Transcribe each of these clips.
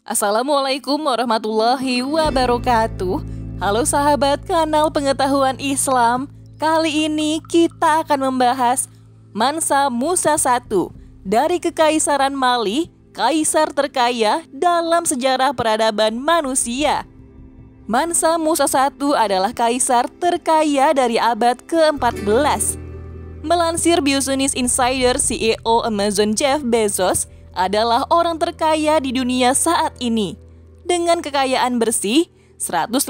Assalamualaikum warahmatullahi wabarakatuh. Halo sahabat kanal pengetahuan Islam. Kali ini kita akan membahas Mansa Musa I dari Kekaisaran Mali, kaisar terkaya dalam sejarah peradaban manusia. Mansa Musa I adalah kaisar terkaya dari abad ke-14. Melansir Business Insider, CEO Amazon Jeff Bezos adalah orang terkaya di dunia saat ini dengan kekayaan bersih 118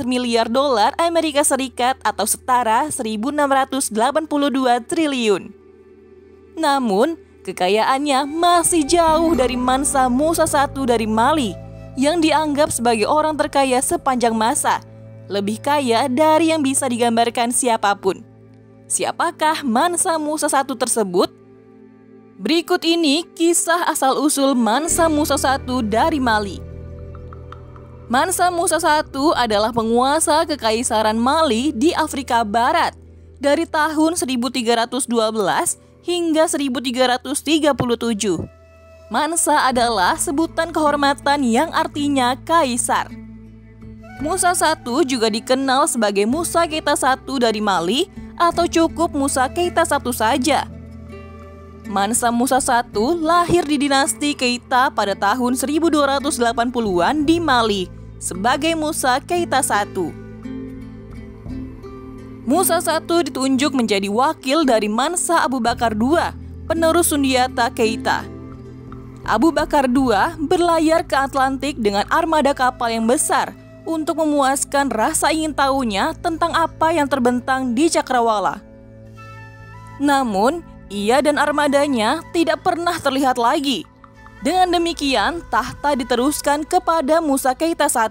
miliar dolar Amerika Serikat atau setara 1.682 triliun. Namun, kekayaannya masih jauh dari Mansa Musa I dari Mali yang dianggap sebagai orang terkaya sepanjang masa, lebih kaya dari yang bisa digambarkan siapapun. Siapakah Mansa Musa I tersebut? Berikut ini kisah asal-usul Mansa Musa I dari Mali. Mansa Musa I adalah penguasa Kekaisaran Mali di Afrika Barat dari tahun 1312 hingga 1337. Mansa adalah sebutan kehormatan yang artinya kaisar. Musa I juga dikenal sebagai Musa Keita I dari Mali atau cukup Musa Keita I saja. Mansa Musa I lahir di dinasti Keita pada tahun 1280-an di Mali sebagai Musa Keita I. Musa I ditunjuk menjadi wakil dari Mansa Abu Bakar II, penerus Sundiata Keita. Abu Bakar II berlayar ke Atlantik dengan armada kapal yang besar untuk memuaskan rasa ingin tahunya tentang apa yang terbentang di Cakrawala. Namun, ia dan armadanya tidak pernah terlihat lagi. Dengan demikian, tahta diteruskan kepada Musa Keita I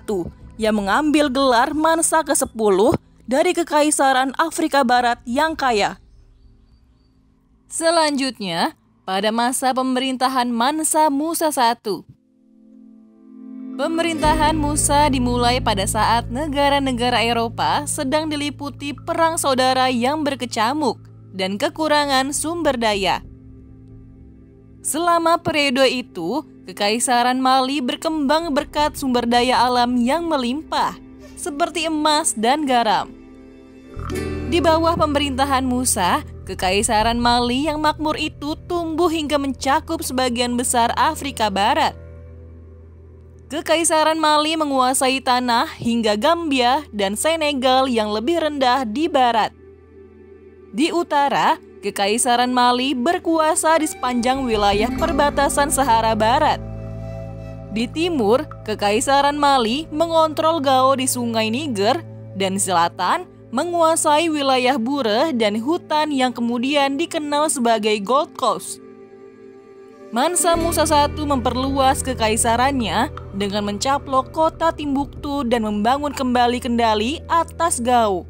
yang mengambil gelar Mansa ke-10 dari Kekaisaran Afrika Barat yang kaya. Selanjutnya, pada masa pemerintahan Mansa Musa I. Pemerintahan Musa dimulai pada saat negara-negara Eropa sedang diliputi perang saudara yang berkecamuk dan kekurangan sumber daya. Selama periode itu, Kekaisaran Mali berkembang berkat sumber daya alam yang melimpah, seperti emas dan garam. Di bawah pemerintahan Musa, Kekaisaran Mali yang makmur itu tumbuh hingga mencakup sebagian besar Afrika Barat. Kekaisaran Mali menguasai tanah hingga Gambia dan Senegal yang lebih rendah di barat. Di utara, Kekaisaran Mali berkuasa di sepanjang wilayah perbatasan Sahara Barat. Di timur, Kekaisaran Mali mengontrol Gao di Sungai Niger, dan di selatan menguasai wilayah Bure dan hutan yang kemudian dikenal sebagai Gold Coast. Mansa Musa I memperluas kekaisarannya dengan mencaplok kota Timbuktu dan membangun kembali kendali atas Gao.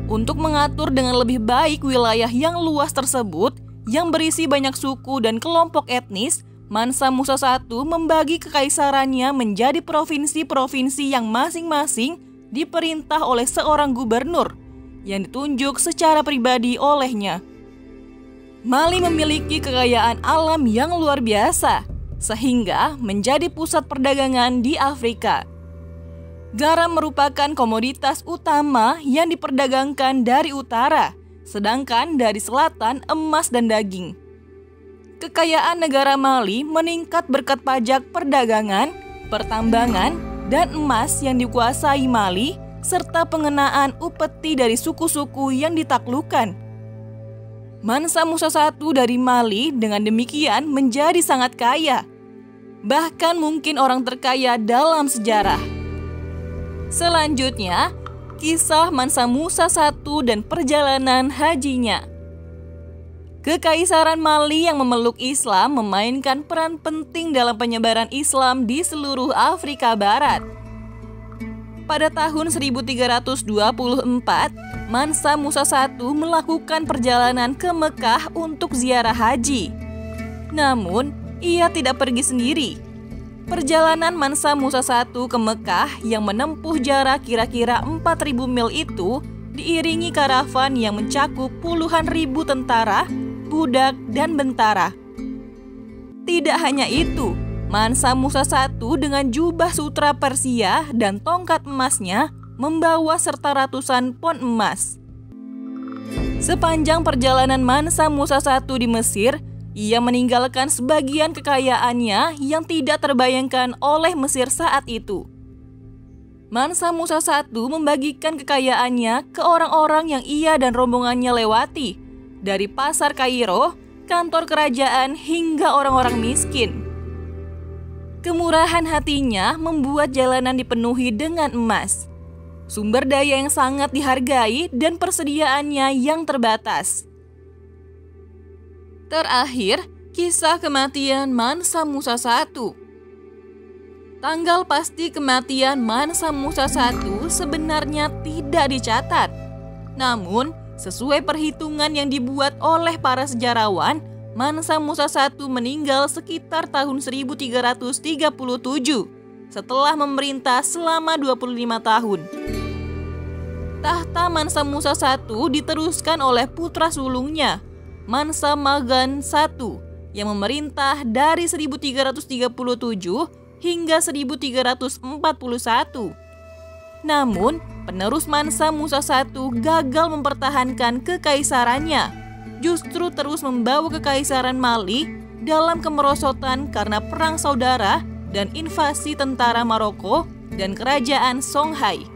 Untuk mengatur dengan lebih baik wilayah yang luas tersebut, yang berisi banyak suku dan kelompok etnis, Mansa Musa I membagi kekaisarannya menjadi provinsi-provinsi yang masing-masing diperintah oleh seorang gubernur, yang ditunjuk secara pribadi olehnya. Mali memiliki kekayaan alam yang luar biasa, sehingga menjadi pusat perdagangan di Afrika. Garam merupakan komoditas utama yang diperdagangkan dari utara, sedangkan dari selatan emas dan daging. Kekayaan negara Mali meningkat berkat pajak perdagangan, pertambangan, dan emas yang dikuasai Mali, serta pengenaan upeti dari suku-suku yang ditaklukkan. Mansa Musa I dari Mali dengan demikian menjadi sangat kaya, bahkan mungkin orang terkaya dalam sejarah. Selanjutnya, kisah Mansa Musa I dan perjalanan hajinya. Kekaisaran Mali yang memeluk Islam memainkan peran penting dalam penyebaran Islam di seluruh Afrika Barat. Pada tahun 1324, Mansa Musa I melakukan perjalanan ke Mekah untuk ziarah haji. Namun, ia tidak pergi sendiri. Perjalanan Mansa Musa I ke Mekah yang menempuh jarak kira-kira 4.000 mil itu diiringi karavan yang mencakup puluhan ribu tentara, budak, dan bentara. Tidak hanya itu, Mansa Musa I dengan jubah sutra Persia dan tongkat emasnya membawa serta ratusan pon emas. Sepanjang perjalanan Mansa Musa I di Mesir, ia meninggalkan sebagian kekayaannya yang tidak terbayangkan oleh Mesir saat itu. Mansa Musa I membagikan kekayaannya ke orang-orang yang ia dan rombongannya lewati, dari pasar Kairo, kantor kerajaan, hingga orang-orang miskin. Kemurahan hatinya membuat jalanan dipenuhi dengan emas, sumber daya yang sangat dihargai dan persediaannya yang terbatas. Terakhir, kisah kematian Mansa Musa I. Tanggal pasti kematian Mansa Musa I sebenarnya tidak dicatat. Namun, sesuai perhitungan yang dibuat oleh para sejarawan, Mansa Musa I meninggal sekitar tahun 1337 setelah memerintah selama 25 tahun. Tahta Mansa Musa I diteruskan oleh putra sulungnya, Mansa Magan I, yang memerintah dari 1337 hingga 1341. Namun, penerus Mansa Musa I gagal mempertahankan kekaisarannya, justru terus membawa kekaisaran Mali dalam kemerosotan karena perang saudara dan invasi tentara Maroko dan kerajaan Songhai.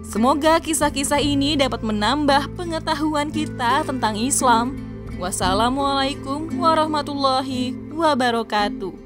Semoga kisah-kisah ini dapat menambah pengetahuan kita tentang Islam. Wassalamualaikum warahmatullahi wabarakatuh.